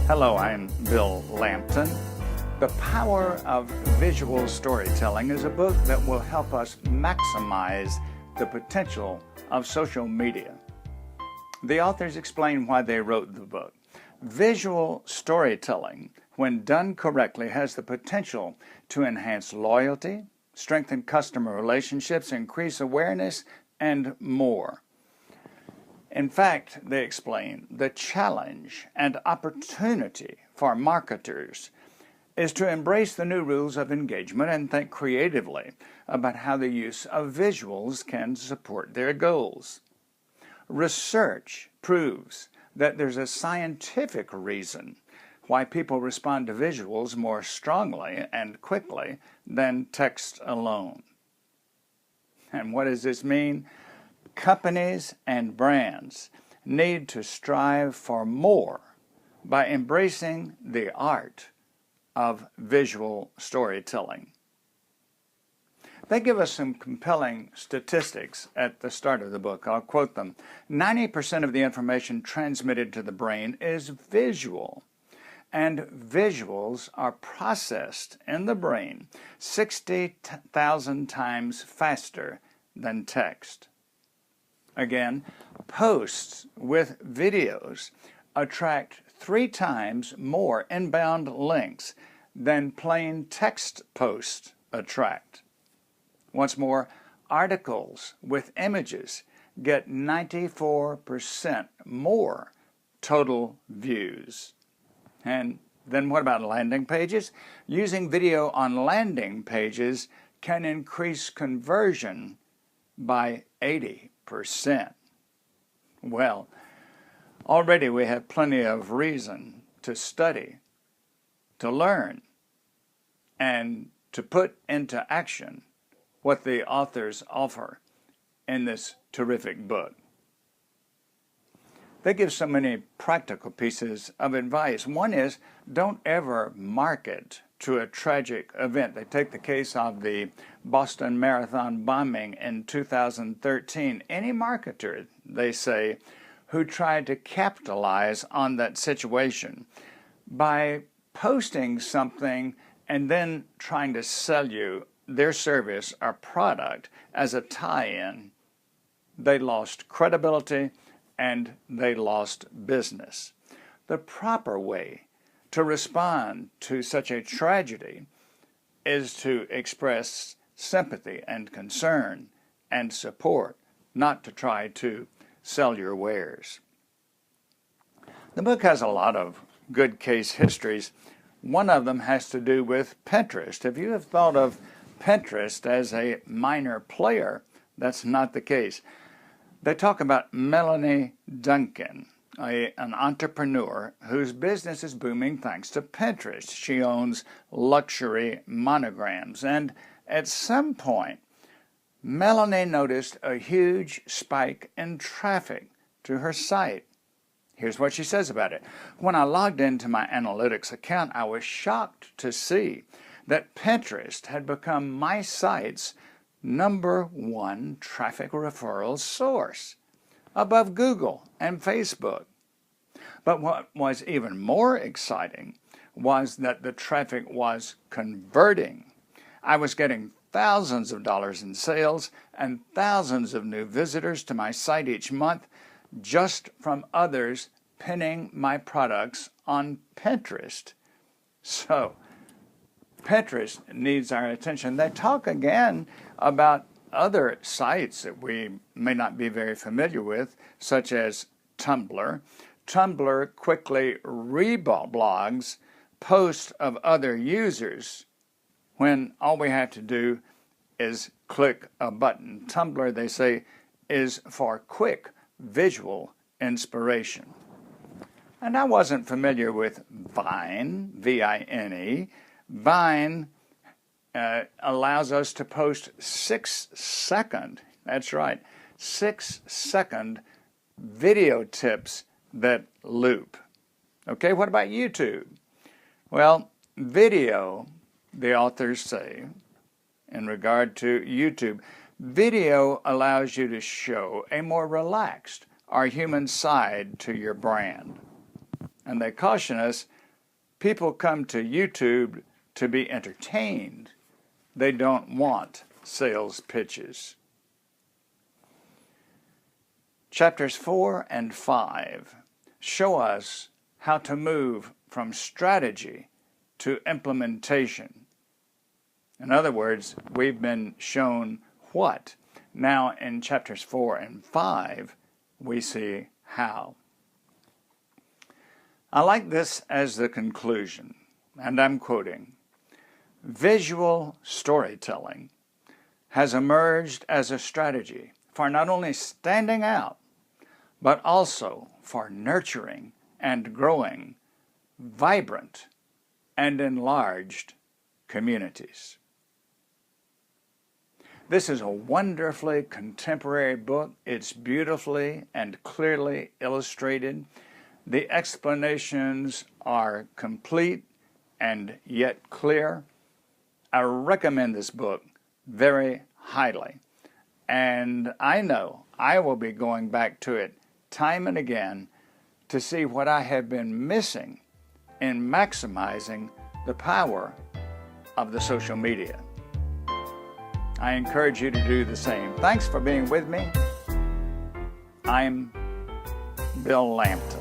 Hello, I'm Bill Lampton. The Power of Visual Storytelling is a book that will help us maximize the potential of social media. The authors explain why they wrote the book. Visual storytelling, when done correctly, has the potential to enhance loyalty, strengthen customer relationships, increase awareness, and more. In fact, they explain, the challenge and opportunity for marketers is to embrace the new rules of engagement and think creatively about how the use of visuals can support their goals. Research proves that there's a scientific reason why people respond to visuals more strongly and quickly than text alone. And what does this mean? Companies and brands need to strive for more by embracing the art of visual storytelling. They give us some compelling statistics at the start of the book. I'll quote them. 90% of the information transmitted to the brain is visual, and visuals are processed in the brain 60,000 times faster than text. Again, posts with videos attract 3 times more inbound links than plain text posts attract. Once more, articles with images get 94% more total views. And then what about landing pages? Using video on landing pages can increase conversion by 80%. Well, already we have plenty of reason to study, to learn, and to put into action what the authors offer in this terrific book. They give so many practical pieces of advice. One is, don't ever market to a tragic event. They take the case of the Boston Marathon bombing in 2013. Any marketer, they say, who tried to capitalize on that situation by posting something and then trying to sell you their service or product as a tie-in, they lost credibility and they lost business. The proper way to respond to such a tragedy is to express sympathy and concern and support, not to try to sell your wares. The book has a lot of good case histories. One of them has to do with Pinterest. If you have thought of Pinterest as a minor player, that's not the case. They talk about Melanie Duncan, an entrepreneur whose business is booming thanks to Pinterest. She owns luxury monograms, and at some point, Melanie noticed a huge spike in traffic to her site. Here's what she says about it. When I logged into my analytics account, I was shocked to see that Pinterest had become my site's #1 traffic referral source, above Google and Facebook. But what was even more exciting was that the traffic was converting. I was getting thousands of dollars in sales and thousands of new visitors to my site each month just from others pinning my products on Pinterest. So, Pinterest needs our attention. They talk again about other sites that we may not be very familiar with, such as Tumblr. Tumblr quickly reblogs posts of other users when all we have to do is click a button. Tumblr, they say, is for quick visual inspiration. And I wasn't familiar with Vine, V-I-N-E. Vine allows us to post 6-second, that's right, 6-second video tips that loop. Okay, what about YouTube? Well, video, the authors say, in regard to YouTube, video allows you to show a more relaxed or human side to your brand. And they caution us People come to YouTube to be entertained. They don't want sales pitches. Chapters 4 and 5 show us how to move from strategy to implementation. In other words, we've been shown what. Now in chapters 4 and 5, we see how. I like this as the conclusion, and I'm quoting, "Visual storytelling has emerged as a strategy for not only standing out, but also for nurturing and growing vibrant and enlarged communities." This is a wonderfully contemporary book. It's beautifully and clearly illustrated. The explanations are complete and yet clear. I recommend this book very highly. And I know I will be going back to it time and again to see what I have been missing in maximizing the power of the social media. I encourage you to do the same. Thanks for being with me. I'm Bill Lampton.